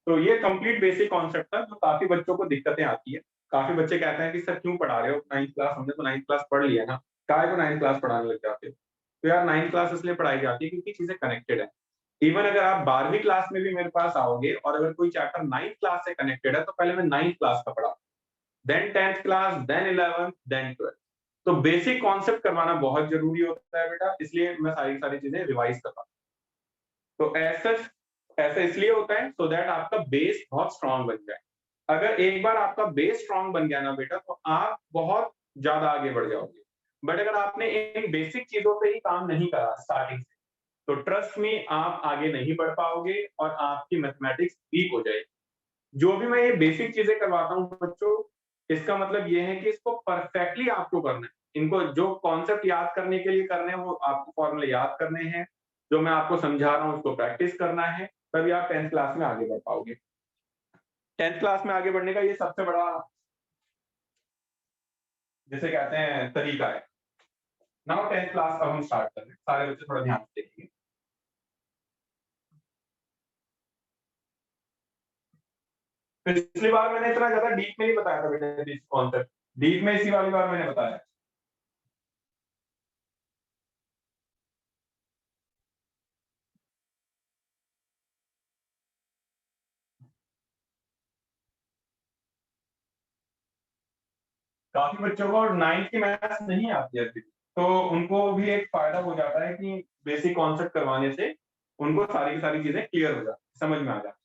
तो ये complete basic concept था जो काफी बच्चों को दिक्कतें आती है। काफी बच्चे कहते हैं कि सर क्यों पढ़ा रहे हो, 9th क्लास, हमने तो 9th क्लास पढ़ लिया ना, काहे को 9th क्लास पढ़ाने लग जाते हो। तो यार 9th क्लास इसलिए पढ़ाई जाती है क्योंकि चीजें कनेक्टेड है। इवन अगर आप 12वीं क्लास में भी मेरे पास आओगे और अगर कोई चैप्टर 9th क्लास से कनेक्टेड है तो पहले मैं 9th क्लास का पढ़ा, then 10th class, then 11th, then 12th। तो बेसिक कॉन्सेप्ट करवाना बहुत जरूरी होता है बेटा, इसलिए मैं सारी सारी चीजें रिवाइज करवा। तो ऐसा ऐसा इसलिए होता है सो दैट आपका बेस बहुत स्ट्रांग बन जाए। अगर एक बार आपका बेस स्ट्रांग बन गया ना बेटा तो आप बहुत ज्यादा आगे बढ़ जाओगे। बट अगर आपने इन बेसिक चीजों पे ही काम नहीं करा स्टार्टिंग से, तो ट्रस्ट में आप आगे नहीं बढ़ पाओगे और आपकी मैथमेटिक्स वीक हो जाएगी। जो भी मैं ये बेसिक चीजें करवाता हूँ बच्चों, इसका मतलब ये है कि इसको परफेक्टली आपको करना है। इनको जो कॉन्सेप्ट याद करने के लिए करने हैं वो आपको फॉर्मूले याद करने हैं, जो मैं आपको समझा रहा हूँ उसको प्रैक्टिस करना है, तभी आप 10th क्लास में आगे बढ़ पाओगे। 10th क्लास में आगे बढ़ने का ये सबसे बड़ा, जिसे कहते हैं, तरीका है। नाउ 10th क्लास अब हम स्टार्ट कर रहे हैं, सारे बच्चे थोड़ा ध्यान से देखिए। पिछली बार मैंने इतना ज्यादा डीप में नहीं बताया था बेटा कॉन्सेप्ट, डीप में इसी वाली बार मैंने बताया। काफी बच्चों को 9th की मैथ्स नहीं आती है अभी, तो उनको भी एक फायदा हो जाता है कि बेसिक कॉन्सेप्ट करवाने से उनको सारी की सारी चीजें क्लियर हो जाती, समझ में आ जाती है।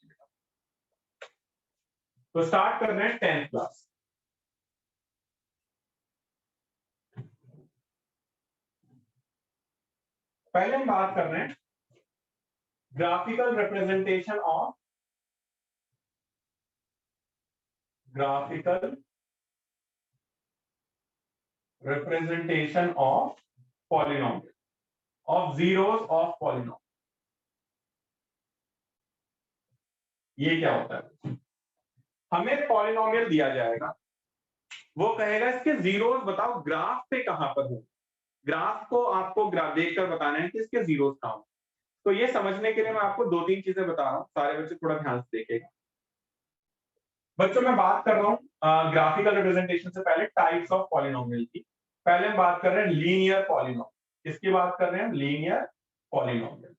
तो स्टार्ट कर रहे हैं 10th क्लास। पहले हम बात कर रहे हैं graphical representation of polynomial, of zeros of polynomial. ये क्या होता है? हमें पॉलिनोमियल दिया जाएगा, वो कहेगा इसके जीरोस बताओ ग्राफ पे कहां पर हो। ग्राफ को आपको ग्राफ देखकर बताना है कि इसके जीरोस कहां हो। तो ये समझने के लिए मैं आपको दो तीन चीजें बता रहा हूं, सारे बच्चे थोड़ा ध्यान से देखेगा। बच्चों मैं बात कर रहा हूं ग्राफिकल रिप्रेजेंटेशन से पहले टाइप्स ऑफ पॉलिनोमियल की। पहले हम बात कर रहे हैं लीनियर पॉलिनोमियल। इसकी बात कर रहे हैं लीनियर पॉलिनोमियल।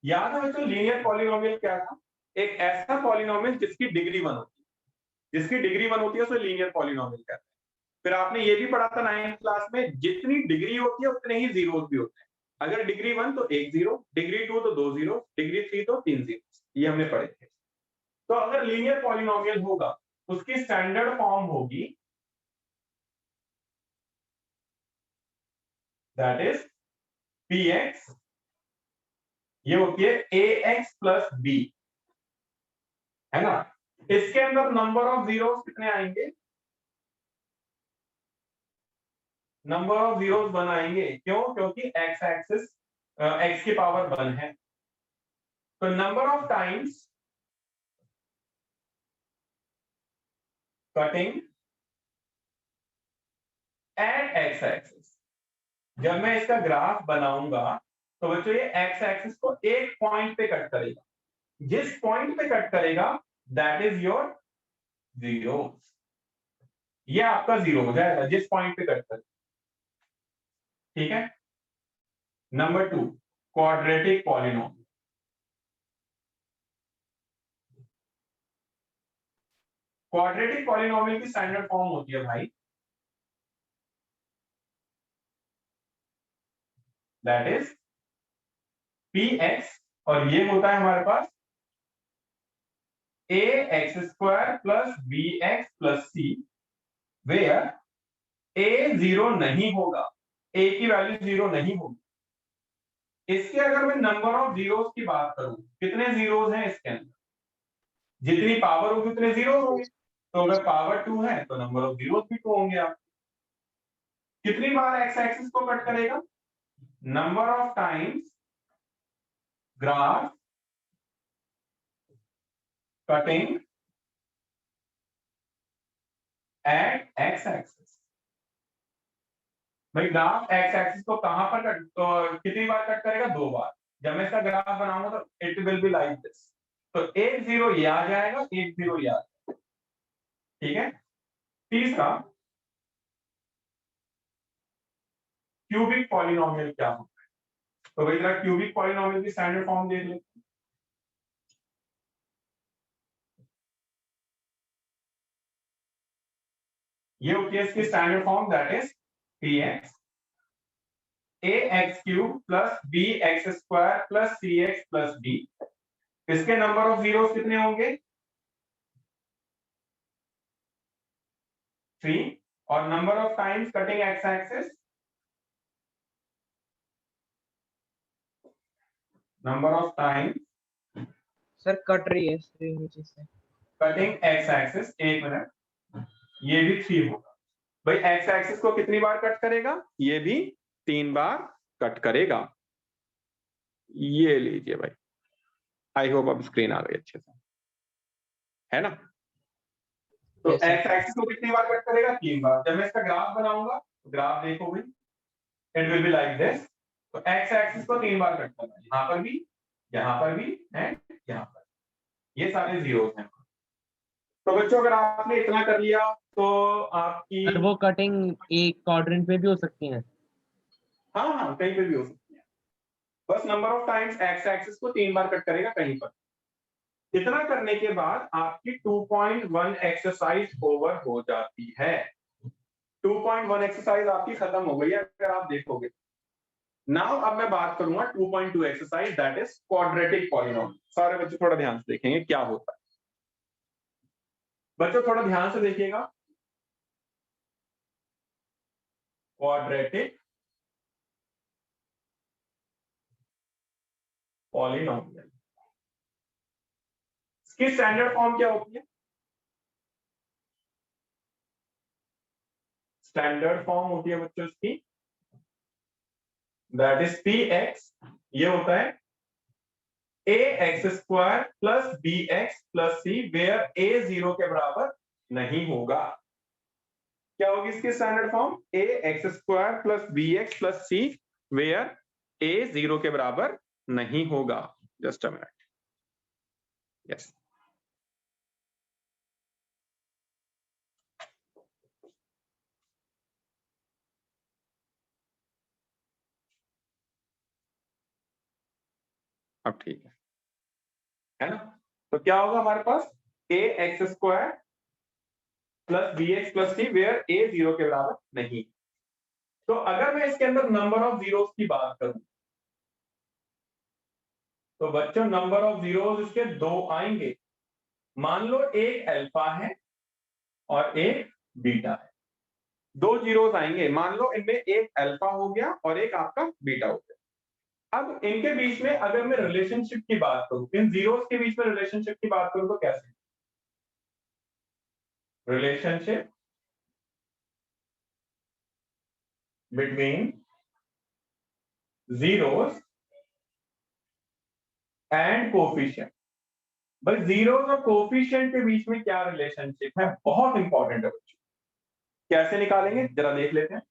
याद है बच्चों लीनियर पॉलिनोमियल क्या था? एक ऐसा पॉलिनोमियल जिसकी डिग्री 1 होती है, जिसकी डिग्री 1 होती है उसे लीनियर पॉलिनोमियल कहते हैं। फिर आपने ये भी पढ़ा था 9th क्लास में, जितनी डिग्री होती है उतने ही जीरोस भी होते हैं। अगर डिग्री 1 तो 1 जीरो, डिग्री 2 तो 2 जीरो, डिग्री 3 तो 3 जीरो, ये हमने पढ़े थे। तो अगर लीनियर पॉलिनोमियल होगा उसकी स्टैंडर्ड फॉर्म होगी, दैट इज px, ये होती है ax प्लस b, है ना। इसके अंदर नंबर ऑफ जीरोस कितने आएंगे? नंबर ऑफ जीरोस 1 आएंगे। क्यों? क्योंकि x एक्सिस x की पावर 1 है। तो number of times cutting at x axis. जब मैं इसका ग्राफ बनाऊंगा तो बच्चों ये x एक्सिस को एक पॉइंट पे कट करेगा, जिस पॉइंट पे कट करेगा दैट इज योर जीरो। ये आपका जीरो हो जाएगा जिस पॉइंट पे कट करेगा, ठीक है। Number 2, quadratic polynomial. Quadratic polynomial की स्टैंडर्ड फॉर्म होती है भाई, दैट इज px, और ये होता है हमारे पास ax square plus bx plus c, where a zero नहीं होगा, a की वैल्यू जीरो नहीं होगी। इसके अगर मैं नंबर ऑफ जीरोस की बात करूं, कितने जीरोस हैं इसके अंदर? जितनी पावर होगी उतने जीरो होंगे। तो अगर पावर 2 है तो नंबर ऑफ जीरोस भी 2 होंगे। आप कितनी बार एक्स एक्सिस को कट करेगा? Number of times graph cutting at X axis. भाई ग्राफ एक्स एक्सिस को कहां पर कट, तो कितनी बार कट करेगा? 2 बार। जब मैं इसका ग्राफ बनाऊंगा तो it will be like this, तो एक जीरो ये आ जाएगा, एक जीरो ये आ जाएगा, ठीक है। तीसरा, क्यूबिक पॉलिनोमियल क्या होता है? तो भाई जरा क्यूबिक पॉलिनोमियल की स्टैंडर्ड फॉर्म देख लेते हैं। ये होती है इसकी standard form, that is px ax cube plus bx square plus cx plus d। इसके नंबर ऑफ जीरोस कितने होंगे? 3। और number of times cutting x axis, number of times sir cut रही है स्क्रीन नीचे से। कटिंग एक्स एक्सिस, एक minute, ये भी 3 होगा। भाई एक्स एक्सिस को कितनी बार कट करेगा? ये भी 3 बार कट करेगा। ये लीजिए भाई, आई होप अब स्क्रीन आ गई अच्छे से, है ना। तो Yes, sir. एक्स एक्सिस को कितनी बार कट करेगा? 3 बार। जब मैं इसका ग्राफ बनाऊंगा, ग्राफ देखो भाई, it will be like this. तो एक्स एक्सिस को 3 बार कट करना है, यहाँ पर भी, यहाँ पर भी एंड यहाँ पर, ये सारे जीरोस हैं। तो बच्चों अगर आपने इतना कर लिया तो आपकी, सर वो कटिंग एक क्वाड्रेंट पे भी हो सकती है। हाँ हाँ कहीं पे भी हो सकती है। बस number of times x axis को 3 बार कट करेगा कहीं पर। इतना करने के बाद आपकी 2.1 एक्सरसाइज ओवर हो जाती है। 2.1 एक्सरसाइज आपकी खत्म हो गई है अगर आप देखोगे। नाउ अब मैं बात करूंगा 2.2 exercise, that is quadratic polynomial. सारे बच्चे थोड़ा ध्यान से देखेंगे क्या होता है। बच्चों थोड़ा ध्यान से देखिएगा, क्वाड्रेटिक पॉलिनोमियल, इसकी स्टैंडर्ड फॉर्म क्या होती है? स्टैंडर्ड फॉर्म होती है बच्चों इसकी, दैट इज पी एक्स, ये होता है a x square plus b x plus c, where a 0 के बराबर नहीं होगा। क्या होगी इसकी standard form? A x square plus b x plus c, where a 0 के बराबर नहीं होगा। Just a minute, yes. अब ठीक है ना। तो क्या होगा हमारे पास? A x square plus b x plus c, where a 0 के बराबर नहीं। तो अगर मैं इसके अंदर नंबर ऑफ जीरोस की बात करूं, तो बच्चों नंबर ऑफ जीरोस इसके 2 आएंगे। मान लो एक अल्फा है और एक बीटा है, 2 जीरोस आएंगे। मान लो इनमें एक अल्फा हो गया और एक आपका बीटा हो गया। अब इनके बीच में अगर मैं रिलेशनशिप की बात करूं, इन जीरोस के बीच में रिलेशनशिप की बात करूं तो कैसे? Relationship between zeros and coefficient. भाई जीरोस और कोफिशिएंट के बीच में क्या रिलेशनशिप है? बहुत इंपॉर्टेंट है बच्चों। कैसे निकालेंगे जरा देख लेते हैं।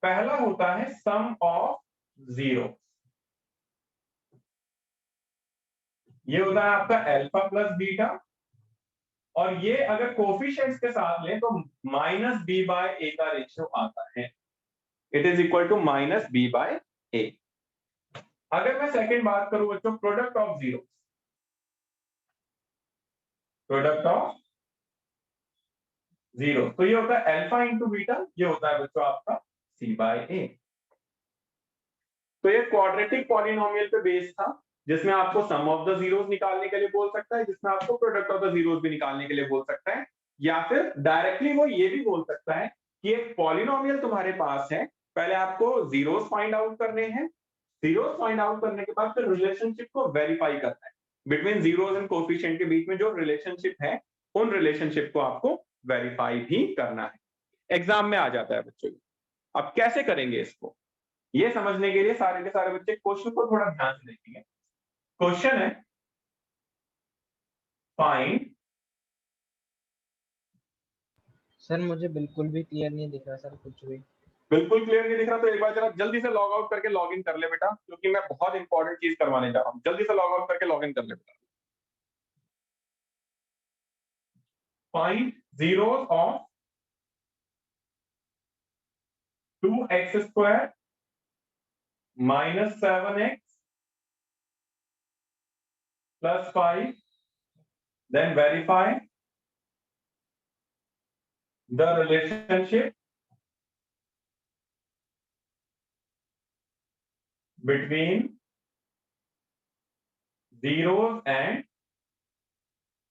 पहला होता है सम ऑफ जीरो, ये होता है आपका अल्फा प्लस बीटा, और ये अगर कोफिशिएंट्स के साथ लें तो माइनस बी बाय ए का रेशियो आता है। It is equal to minus b by a. अगर मैं सेकंड बात करूं बच्चों, product of zero, product of zero, तो ये होता है अल्फा इंटू बीटा, ये होता है बच्चों आपका सी बाय ए। तो ये क्वाड्रेटिक पॉलिनोमियल पे बेस्ड था, जिसमें आपको सम ऑफ द जीरोस निकालने के लिए बोल सकता है, जिसमें आपको प्रोडक्ट ऑफ द जीरोस भी निकालने के लिए बोल सकता है, या फिर डायरेक्टली वो ये भी बोल सकता है कि एक पॉलिनोमियल तुम्हारे पास है, पहले आपको जीरोस फाइंड आउट करने हैं, जीरोस फाइंड आउट करने के बाद फिर रिलेशनशिप को वेरीफाई करना है। बिटवीन जीरोस एंड कोफिशिएंट के बीच में जो रिलेशनशिप है, उन रिलेशनशिप को आपको वेरीफाई भी करना है। एग्जाम में आ जाता है बच्चों। अब कैसे करेंगे इसको, ये समझने के लिए सारे के सारे बच्चे क्वेश्चन को थोड़ा ध्यान से देखेंगे। क्वेश्चन है फाइंड, सर मुझे बिल्कुल भी क्लियर नहीं दिख रहा सर कुछ भी। बिल्कुल क्लियर नहीं दिख रहा? तो एक बार जरा जल्दी से लॉग आउट करके लॉग इन कर ले बेटा, क्योंकि मैं बहुत इंपॉर्टेंट चीज करवाने जा रहा हूं। जल्दी से लॉग आउट करके लॉग इन कर ले बेटा। Find zeros of 2x square minus 7x plus 5, then verify the relationship between zeros and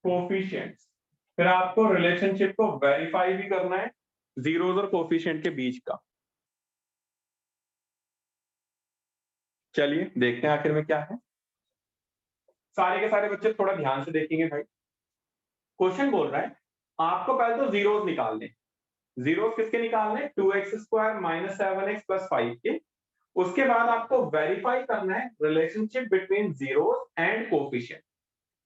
coefficients. फिर आपको रिलेशनशिप को वेरीफाई भी करना है जीरोस और कोफिशिएंट के बीच का। चलिए देखते हैं आखिर में क्या है। सारे के सारे बच्चे थोड़ा ध्यान से देखेंगे भाई। क्वेश्चन बोल रहा है आपको पहले तो जीरोस निकालने। जीरोस किसके निकालने? 2x square minus 7x plus 5 के। उसके बाद आपको वेरीफाई करना है relationship between zeros and coefficient.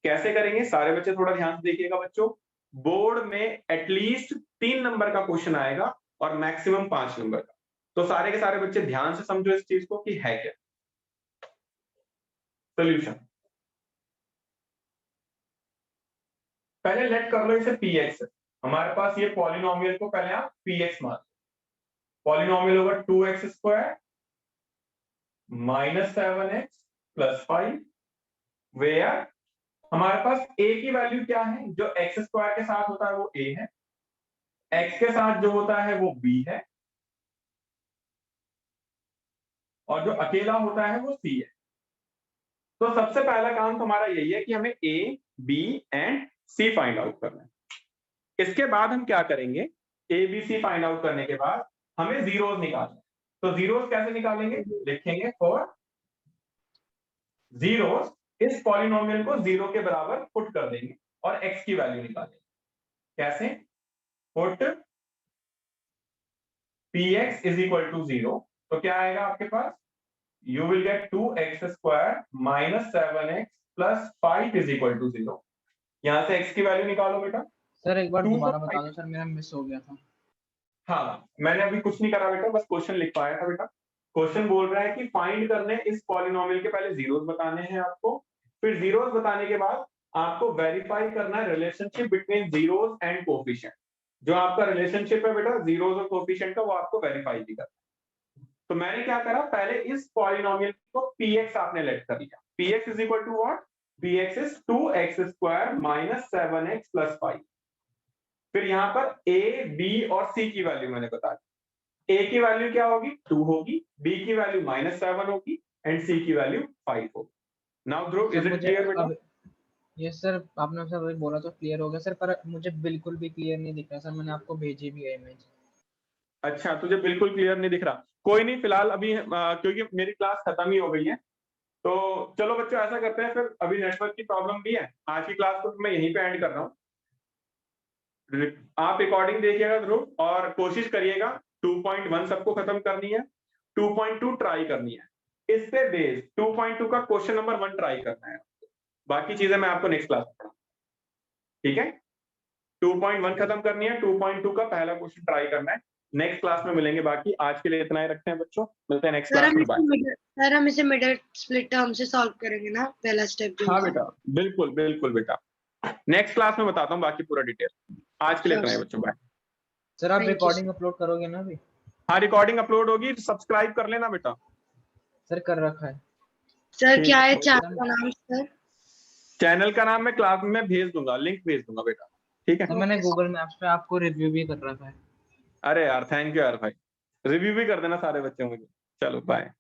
कैसे करेंगे? सारे बच्चे थोड़ा ध्यान से देखिएगा बच्चों। बोर्ड में एटलीस्ट 3 नंबर का क्वेश्चन आएगा और मैक्सिमम 5 नंबर का। तो सारे के सारे बच्चे ध्यान से समझो इस चीज को कि है क्या। सोल्यूशन पहले लेट कर लो इसे px। हमारे पास ये पॉलिनोमियल को पहले आप px मान लो। पॉलिनोमियल होगा 2x square minus 7x plus 5 where हमारे पास a की वैल्यू क्या है? जो x स्क्वायर के साथ होता है वो a है, x के साथ जो होता है वो b है, और जो अकेला होता है वो c है। तो सबसे पहला काम हमारा यही है कि हमें a, b and c find out करना है। इसके बाद हम क्या करेंगे? a, b, c find out करने के बाद हमें जीरोस निकालना है। तो जीरोस कैसे निकालेंगे? लिखेंगे फॉर जीरोस इस पॉलिनोमियल को 0 के बराबर पुट कर देंगे और x की वैल्यू निकालेंगे। कैसे? Put px is equal to 0। तो क्या आएगा आपके पास? You will get 2x square minus 7x plus 5 is equal to 0। यहां से x की वैल्यू निकालो बेटा। सर एक बार 2 दोबारा को बता दो सर, मेरा मिस हो गया था। हाँ मैंने अभी कुछ नहीं करा बेटा, बस क्वेश्चन लिख पाया था बेटा। क्वेश्चन बोल रहा है कि फाइंड करने इस पॉलिनोमियल के पहले जीरोस बताने हैं आपको, फिर जीरोस बताने के बाद आपको वेरीफाई करना है relationship between zeros and coefficient. जो आपका रिलेशनशिप है बेटा जीरोस और कोफिशिएंट का, वो आपको वेरीफाई भी करना है। तो मैंने क्या करा, पहले इस पॉलिनोमियल को px आपने लेट कर लिया। px is equal to what? px is 2x square minus 7x plus 5। फिर यहाँ पर a, b और c की वैल्यू मैंने बता दी। a की वैल्यू क्या होगी? 2 होगी, b की वैल्यू माइनस 7 होगी एंड c की वैल्यू 5 होगी। Now Dhruv, is it clear बेटा? ये सर आपने सर वही बोला तो क्लियर हो गया सर, पर मुझे बिल्कुल भी क्लियर नहीं दिख रहा सर। मैंने आपको भेजी भी है इमेज। अच्छा, तुझे बिल्कुल क्लियर नहीं दिख रहा? कोई नहीं, फिलहाल अभी क्योंकि मेरी क्लास खत्म ही हो गई है, तो चलो बच्चों ऐसा करते हैं, फिर अभी नेटवर्क की प्रॉब्लम भी है। आज की क्लास को मैं यहीं पे एंड कर रहा हूँ। आप रिकॉर्डिंग देखिएगा ध्रुव और कोशिश करिएगा 2.1 सबको खत्म करनी है, 2.2 ट्राई करनी है। इस पे बेस 2.2 का क्वेश्चन नंबर 1 ट्राई करना है। बाकी चीजें मैं आपको नेक्स्ट क्लास में पढ़ाऊंगा, ठीक है? 2.1 खत्म करनी है, 2.2 का पहला क्वेश्चन ट्राई करना है। नेक्स्ट क्लास में मिलेंगे। बाकी आज के लिए इतना ही रखते हैं बच्चों, मिलते हैं नेक्स्ट क्लास में। बाय सर हम इसे मिडिल स्प्लिट टर्म से सॉल्व करेंगे ना, पहला स्टेप जो हाँ बेटा, बिल्कुल बिल्कुल बेटा, नेक्स्ट क्लास में बताता हूँ बाकी पूरा डिटेल। आज के लिए इतना ही बच्चों, बाय। सर आप Thank you, रिकॉर्डिंग अपलोड करोगे ना अभी? हाँ रिकॉर्डिंग अपलोड होगी, सब्सक्राइब कर लेना बेटा। सर कर रखा है। सर क्या है ठीक, चैनल का नाम? सर चैनल का नाम मैं क्लास में भेज दूंगा, लिंक भेज दूंगा बेटा, ठीक है? सर मैंने गूगल मैप्स पे आपको रिव्यू भी कर रखा है। अरे यार थैंक यू यार भाई, रिव्यू भी कर देना सारे बच्चों मुझे। चलो बाय।